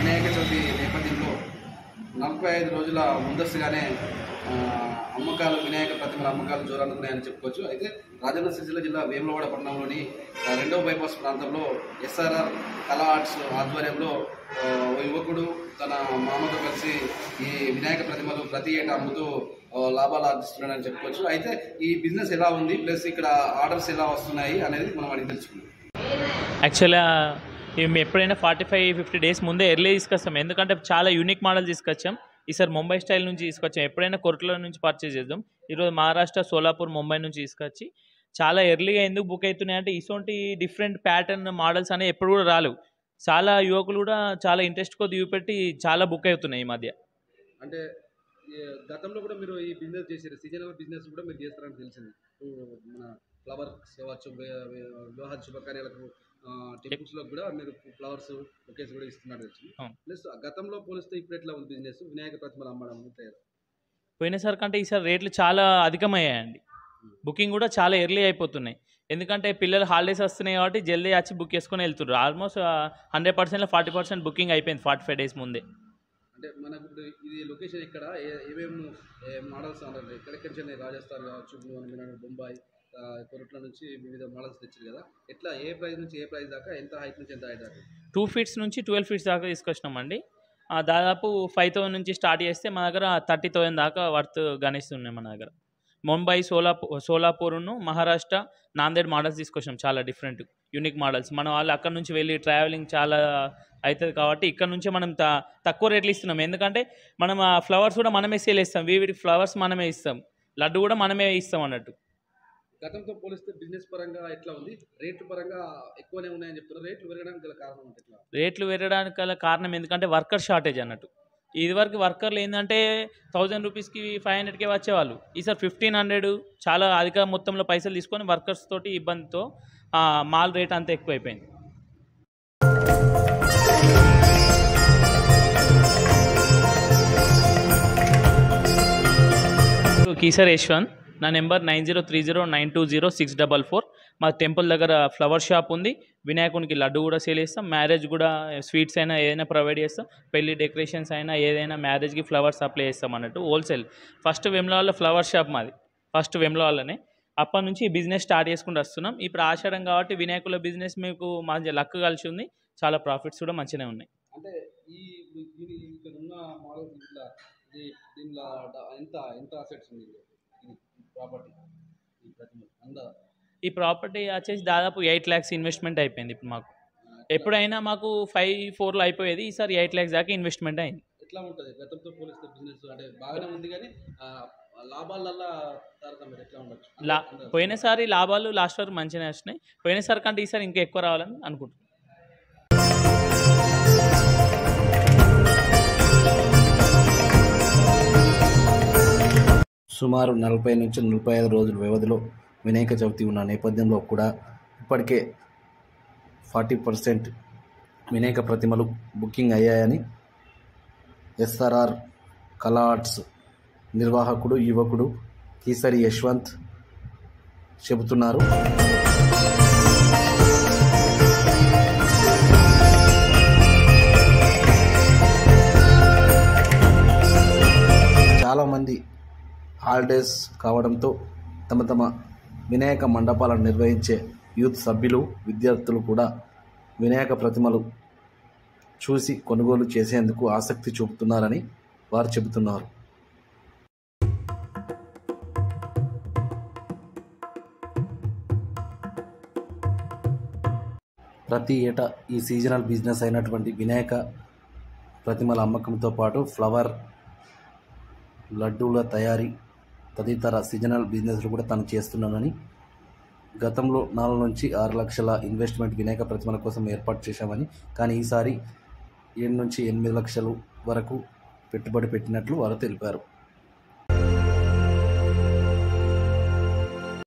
వినాయక చవితి నేపథ్యంలో 45 రోజుల ముందస్తుగానే వినాయక ప్రతిమల అమ్మకాలు జోరందుకున్నాయని చెప్పుకోవచ్చు. అయితే రాజన్న సిరిసిల్ల జిల్లా వేములవాడ పట్టణంలోని 2వ బైపాస్ ప్రాంతంలో ఎస్ఆర్ఆర్ కళా ఆర్ట్స్ ఆధ్వర్యంలో ఓ యువకుడు తన మామతో కలిసి ఈ వినాయక ప్రతిమలు ప్రతి ఏటా అమ్ముతూ లాభాలు ఆర్జిస్తున్నాడని చెప్పుకోవచ్చు. అయితే ఈ బిజినెస్ ఎలా ఉంది, ప్లస్ ఇక్కడ ఆర్డర్స్ ఎలా వస్తున్నాయి అనేది మనం అడిగి తెలుసుకుందాం. యాక్చువల్గా మేము ఎప్పుడైనా 45-50 డేస్ ముందే ఎర్లీ తీసుకొస్తాం, ఎందుకంటే చాలా యూనిక్ మోడల్ తీసుకొచ్చాం. ఈసారి ముంబై స్టైల్ నుంచి తీసుకొచ్చాం. ఎప్పుడైనా కొరట్ల నుంచి పర్చేజ్ చేద్దాం. ఈరోజు మహారాష్ట్ర, సోలాపూర్, ముంబై నుంచి తీసుకొచ్చి చాలా ఎర్లీగా ఎందుకు బుక్ అవుతున్నాయి అంటే ఇటువంటి డిఫరెంట్ ప్యాటర్న్ మోడల్స్ అనేవి ఎప్పుడు కూడా రాలేవు. చాలా యువకులు కూడా చాలా ఇంట్రెస్ట్ కొద్ది చూపెట్టి చాలా బుక్ అవుతున్నాయి ఈ మధ్య. అంటే గతంలో కూడా మీరు ఈ బిజినెస్ చేశారు, సీజనల్ బిజినెస్ కూడా మీరు చేస్తారని తెలిసింది. మన ఫ్లవర్స్ కావచ్చు, వివాహ శుభకార్యాలకు టెంపుల్స్లో కూడా మీరు ఫ్లవర్స్ బొకేస్ కూడా ఇస్తున్నారు తెలిసింది. ప్లస్ గతంలో పోలిస్తే ఇప్పుడు ఎట్లా ఉంది బిజినెస్, వినాయక ప్రతిమలు అమ్మడం? పోయినసారి కంటే ఈసారి రేట్లు చాలా అధికమయ్యాయండి. బుకింగ్ కూడా చాలా ఎర్లీ అయిపోతున్నాయి. ఎందుకంటే పిల్లలు హాలిడేస్ వస్తున్నాయి కాబట్టి జల్దీ వచ్చి బుక్ చేసుకొని వెళ్తున్నారు. ఆల్మోస్ట్ 100%లో 40% బుకింగ్ అయిపోయింది 45 డేస్ ముందే. అంటే మనకు ఇప్పుడు ఇది లొకేషన్ ఇక్కడ ఏమేమి మోడల్స్ అన్నారు, ఎక్కడెక్కడ రాజస్థాన్ కావచ్చు, బొంబాయి, కొరట్ల నుంచి వివిధ మోడల్స్ తెచ్చారు కదా, ఎట్లా ఏ ప్రైస్ నుంచి ఏ ప్రైస్ దాకా, ఎంత హైట్ నుంచి ఎంత హైట్ దాకా? 2 feet నుంచి 12 feet దాకా తీసుకొచ్చినామండి. దాదాపు 5,000 నుంచి స్టార్ట్ చేస్తే మన దగ్గర 30,000 దాకా వర్త్ గణిస్తున్నాయి మన దగ్గర. ముంబై, సోలాపూర్ను, మహారాష్ట్ర, నాందేడ్ మోడల్స్ తీసుకొచ్చినాం. చాలా డిఫరెంట్ యూనిక్ మోడల్స్. మన వాళ్ళు అక్కడ నుంచి వెళ్ళి ట్రావెలింగ్ చాలా అవుతుంది కాబట్టి ఇక్కడ నుంచే మనం తక్కువ రేట్లు ఇస్తున్నాం. ఎందుకంటే మనం ఆ ఫ్లవర్స్ కూడా మనమే సేల్ ఇస్తాం. వీటి ఫ్లవర్స్ మనమే ఇస్తాం, లడ్డు కూడా మనమే ఇస్తాం అన్నట్టు. గతంతో పోలిస్తే బిజినెస్ పరంగా ఎట్లా ఉంది? రేట్ల పరంగా ఎక్కువనే ఉన్నాయని చెప్తున్నారు. రేట్లు పెరగడానికి గల కారణం అంటే ఎట్లా? రేట్లు పెరగడానికి గల కారణం ఎందుకంటే వర్కర్ షార్టేజ్ అన్నట్టు. ఇదివరకు వర్కర్లు ఏంటంటే 1000 రూపీస్కి 500కే వచ్చేవాళ్ళు. ఈసారి 1500 చాలా అధిక మొత్తంలో పైసలు తీసుకొని వర్కర్స్ తోటి ఇబ్బందితో మాల్ రేట్ అంతా ఎక్కువైపోయింది. కీసర్ యశ్వంత్, నా నెంబర్ 9030920644. మా టెంపుల్ దగ్గర ఫ్లవర్ షాప్ ఉంది. వినాయకునికి లడ్డు కూడా సేల్ చేస్తాం. మ్యారేజ్ కూడా స్వీట్స్ అయినా ఏదైనా ప్రొవైడ్ చేస్తాం. పెళ్లి డెకరేషన్స్ అయినా ఏదైనా మ్యారేజ్కి ఫ్లవర్స్ సప్లై చేస్తాం అన్నట్టు హోల్సేల్. ఫస్ట్ వేములవాడలో ఫ్లవర్ షాప్ మాది, ఫస్ట్ వేములవాడలోనే. అప్పటి నుంచి ఈ బిజినెస్ స్టార్ట్ చేసుకుంటూ వస్తున్నాం. ఇప్పుడు ఆషాఢం కాబట్టి వినాయకుల బిజినెస్ మీకు మంచి లక్ కలిసి ఉంది. చాలా ప్రాఫిట్స్ కూడా మంచిగానే ఉన్నాయి. అంటే ఇక్కడ ఉన్న మోడల్స్ దీనిలో ఎంత అసెట్స్ ఉంది ఈ ప్రాపర్టీ వచ్చేసి దాదాపు 8 lakhs ఇన్వెస్ట్మెంట్ అయిపోయింది. ఇప్పుడు మాకు ఎప్పుడైనా మాకు 5-4లో అయిపోయేది, ఈసారి 8 lakhs దాకా ఇన్వెస్ట్మెంట్ అయింది. ఎట్లా ఉంటుంది గతంతో పోలిస్తే బిజినెస్? అంటే బాగానే ఉంది కానీ లాభాలల్లో తారతమ్యం ఎట్లా ఉండొచ్చు? పోయినసారి లాభాలు లాస్ట్ వరకు మంచిగానే వచ్చినాయి. పోయినసారి కంటే ఈసారి ఇంకా ఎక్కువ రావాలని అనుకుంటున్నాను. సుమారు 40 నుంచి 45 రోజుల వ్యవధిలో వినాయక చవితి ఉన్న నేపథ్యంలో కూడా ఇప్పటికే 40% వినాయక ప్రతిమలు బుకింగ్ అయ్యాయని ఎస్ఆర్ఆర్ కళా ఆర్ట్స్ నిర్వాహకుడు యువకుడు కీసరి యశ్వంత్ చెబుతున్నారు. చాలామంది హాలిడేస్ కావడంతో తమ వినాయక మండపాలను నిర్వహించే యూత్ సభ్యులు, విద్యార్థులు కూడా వినాయక ప్రతిమలు చూసి కొనుగోలు చేసేందుకు ఆసక్తి చూపుతున్నారని వారు చెబుతున్నారు. ప్రతి ఏటా ఈ సీజనల్ బిజినెస్ అయినటువంటి వినాయక ప్రతిమల అమ్మకంతో పాటు ఫ్లవర్, లడ్డూల తయారీ తదితర సీజనల్ బిజినెస్లు కూడా తను చేస్తున్నానని, గతంలో 4 నుంచి 6 లక్షల ఇన్వెస్ట్మెంట్ వినాయక ప్రతిమల కోసం ఏర్పాటు చేశామని, కానీ ఈసారి 7 నుంచి 8 లక్షలు వరకు పెట్టుబడి పెట్టినట్లు వారు తెలిపారు.